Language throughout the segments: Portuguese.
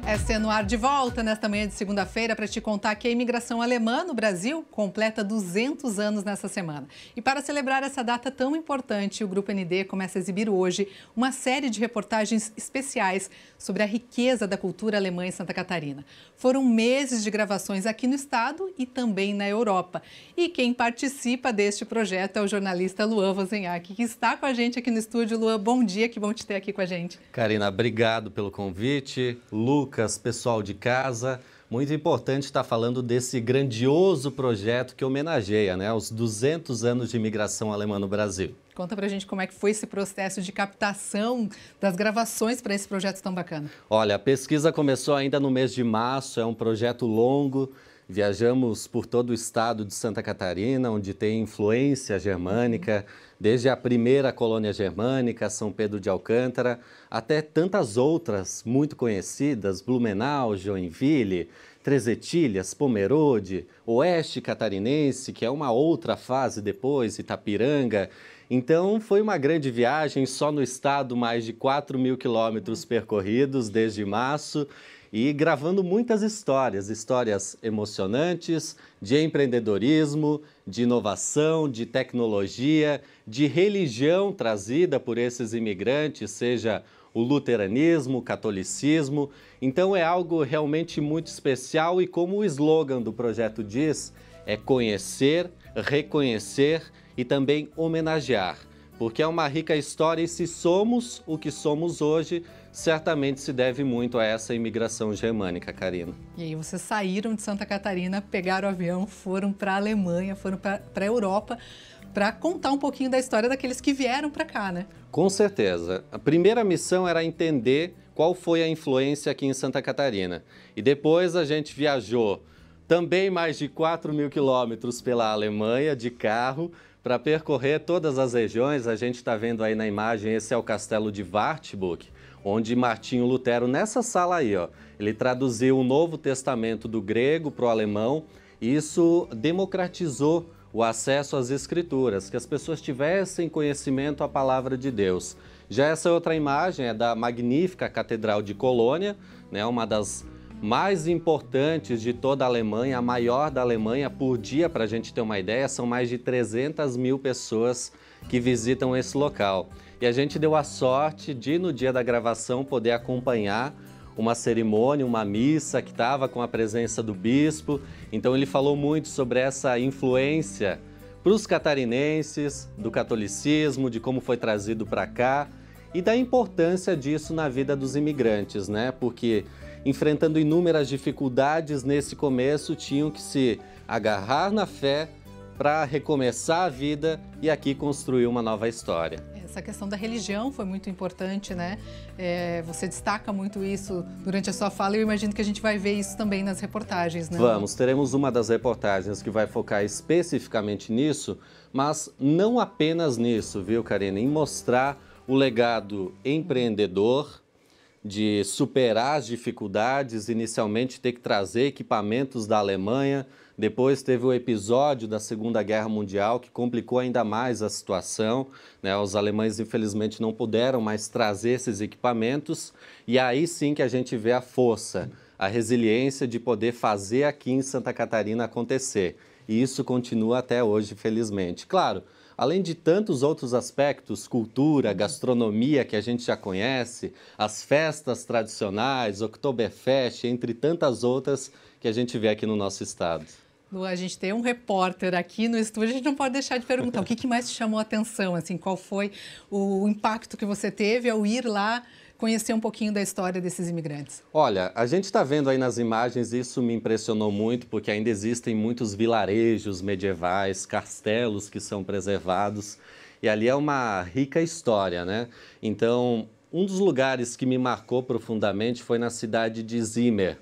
SC no ar de volta nesta manhã de segunda-feira para te contar que a imigração alemã no Brasil completa 200 anos nessa semana. E para celebrar essa data tão importante, o Grupo ND começa a exibir hoje uma série de reportagens especiais sobre a riqueza da cultura alemã em Santa Catarina. Foram meses de gravações aqui no estado e também na Europa. E quem participa deste projeto é o jornalista Luan Wozniak, que está com a gente aqui no estúdio. Luan, bom dia, que bom te ter aqui com a gente. Karina, obrigado pelo convite. Lucas, pessoal de casa, muito importante estar falando desse grandioso projeto que homenageia, os 200 anos de imigração alemã no Brasil. Conta pra gente como é que foi esse processo de captação das gravações para esse projeto tão bacana. Olha, a pesquisa começou ainda no mês de março, é um projeto longo. Viajamos por todo o estado de Santa Catarina, onde tem influência germânica, desde a primeira colônia germânica, São Pedro de Alcântara, até tantas outras muito conhecidas, Blumenau, Joinville, Três Etilhas, Pomerode, Oeste Catarinense, que é uma outra fase depois, Itapiranga. Então, foi uma grande viagem, só no estado mais de 4.000 quilômetros percorridos desde março, e gravando muitas histórias emocionantes de empreendedorismo, de inovação, de tecnologia, de religião trazida por esses imigrantes, seja o luteranismo, o catolicismo. Então é algo realmente muito especial e, como o slogan do projeto diz, é conhecer, reconhecer e também homenagear. Porque é uma rica história e se somos o que somos hoje, certamente se deve muito a essa imigração germânica, Karina. E aí vocês saíram de Santa Catarina, pegaram o avião, foram para a Alemanha, foram para a Europa, para contar um pouquinho da história daqueles que vieram para cá, né? Com certeza. A primeira missão era entender qual foi a influência aqui em Santa Catarina. E depois a gente viajou também mais de 4.000 quilômetros pela Alemanha de carro, para percorrer todas as regiões. A gente está vendo aí na imagem, esse é o castelo de Wartburg, onde Martinho Lutero, nessa sala aí, ele traduziu o Novo Testamento do grego para o alemão, e isso democratizou o acesso às escrituras, que as pessoas tivessem conhecimento à palavra de Deus. Já essa outra imagem é da magnífica Catedral de Colônia, uma das mais importantes de toda a Alemanha, a maior da Alemanha por dia, para a gente ter uma ideia, são mais de 300.000 pessoas que visitam esse local. E a gente deu a sorte de, no dia da gravação, poder acompanhar uma cerimônia, uma missa que estava com a presença do bispo. Então ele falou muito sobre essa influência para os catarinenses, do catolicismo, de como foi trazido para cá e da importância disso na vida dos imigrantes, Porque enfrentando inúmeras dificuldades nesse começo, tinham que se agarrar na fé para recomeçar a vida e aqui construir uma nova história. Essa questão da religião foi muito importante, Você destaca muito isso durante a sua fala e eu imagino que a gente vai ver isso também nas reportagens, Vamos, teremos uma das reportagens que vai focar especificamente nisso, mas não apenas nisso, viu, Karina? Em mostrar o legado empreendedor, de superar as dificuldades, inicialmente ter que trazer equipamentos da Alemanha, depois teve o episódio da Segunda Guerra Mundial que complicou ainda mais a situação, Os alemães infelizmente não puderam mais trazer esses equipamentos e aí sim que a gente vê a força, a resiliência de poder fazer aqui em Santa Catarina acontecer. E isso continua até hoje, felizmente. Claro, além de tantos outros aspectos, cultura, gastronomia que a gente já conhece, as festas tradicionais, Oktoberfest, entre tantas outras que a gente vê aqui no nosso estado. Lu, a gente tem um repórter aqui no estúdio, a gente não pode deixar de perguntar o que mais te chamou a atenção, qual foi o impacto que você teve ao ir lá conhecer um pouquinho da história desses imigrantes? Olha, a gente está vendo aí nas imagens, isso me impressionou muito, porque ainda existem muitos vilarejos medievais, castelos que são preservados, e ali é uma rica história, Então, um dos lugares que me marcou profundamente foi na cidade de Zimmer.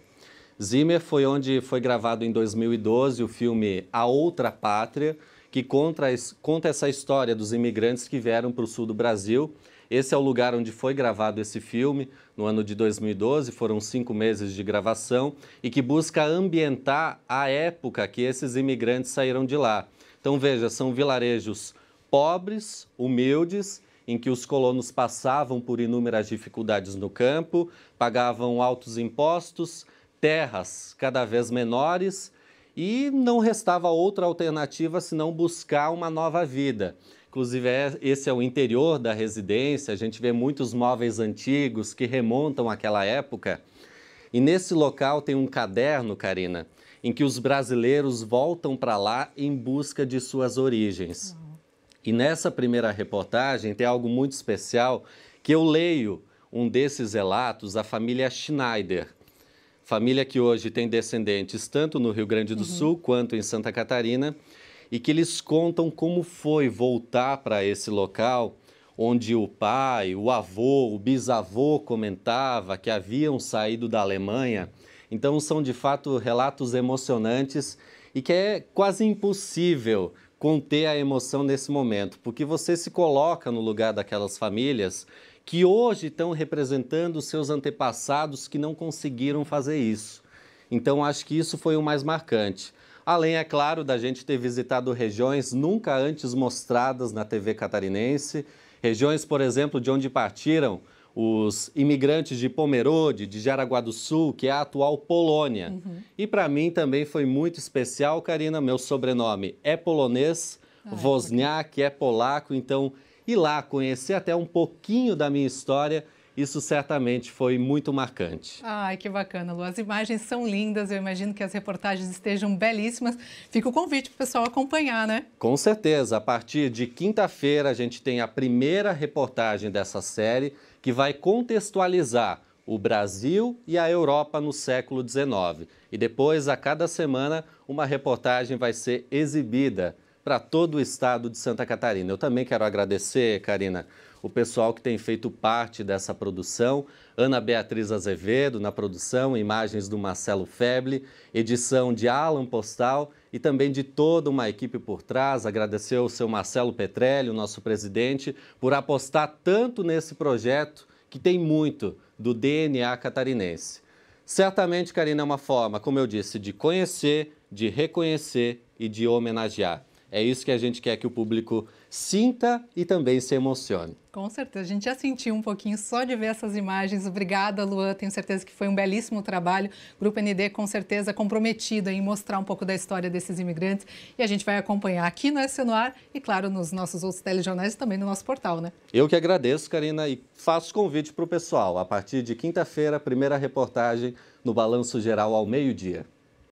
Zimmer foi onde foi gravado em 2012 o filme A Outra Pátria, que conta essa história dos imigrantes que vieram para o sul do Brasil. Esse é o lugar onde foi gravado esse filme, no ano de 2012, foram 5 meses de gravação, e que busca ambientar a época que esses imigrantes saíram de lá. Então veja, são vilarejos pobres, humildes, em que os colonos passavam por inúmeras dificuldades no campo, pagavam altos impostos, terras cada vez menores e não restava outra alternativa senão buscar uma nova vida. Inclusive, esse é o interior da residência, a gente vê muitos móveis antigos que remontam àquela época. E nesse local tem um caderno, Karina, em que os brasileiros voltam para lá em busca de suas origens. E nessa primeira reportagem tem algo muito especial, que eu leio um desses relatos, a família Schneider. Família que hoje tem descendentes tanto no Rio Grande do Sul quanto em Santa Catarina, e que eles contam como foi voltar para esse local onde o pai, o avô, o bisavô comentava que haviam saído da Alemanha. Então são de fato relatos emocionantes e que é quase impossível conter a emoção nesse momento, porque você se coloca no lugar daquelas famílias que hoje estão representando seus antepassados que não conseguiram fazer isso. Então acho que isso foi o mais marcante. Além, é claro, da gente ter visitado regiões nunca antes mostradas na TV catarinense, regiões, por exemplo, de onde partiram os imigrantes de Pomerode, de Jaraguá do Sul, que é a atual Polônia. E para mim também foi muito especial, Karina, meu sobrenome é polonês, Wozniak é polaco, então ir lá conhecer até um pouquinho da minha história, isso certamente foi muito marcante. Ai, que bacana, Lu. As imagens são lindas, eu imagino que as reportagens estejam belíssimas. Fica o convite para o pessoal acompanhar, né? Com certeza. A partir de quinta-feira, a gente tem a primeira reportagem dessa série, que vai contextualizar o Brasil e a Europa no século XIX. E depois, a cada semana, uma reportagem vai ser exibida para todo o estado de Santa Catarina. Eu também quero agradecer, Karina, o pessoal que tem feito parte dessa produção, Ana Beatriz Azevedo na produção, imagens do Marcelo Feble, edição de Alan Postal e também de toda uma equipe por trás. Agradecer ao seu Marcelo Petrelli, o nosso presidente, por apostar tanto nesse projeto que tem muito do DNA catarinense. Certamente, Karina, é uma forma, como eu disse, de conhecer, de reconhecer e de homenagear. É isso que a gente quer que o público sinta e também se emocione. Com certeza, a gente já sentiu um pouquinho só de ver essas imagens. Obrigada, Luan, tenho certeza que foi um belíssimo trabalho. Grupo ND, com certeza, comprometido em mostrar um pouco da história desses imigrantes. E a gente vai acompanhar aqui no SC no Ar e, claro, nos nossos outros telejornais e também no nosso portal, né? Eu que agradeço, Karina, e faço convite para o pessoal. A partir de quinta-feira, primeira reportagem no Balanço Geral ao meio-dia.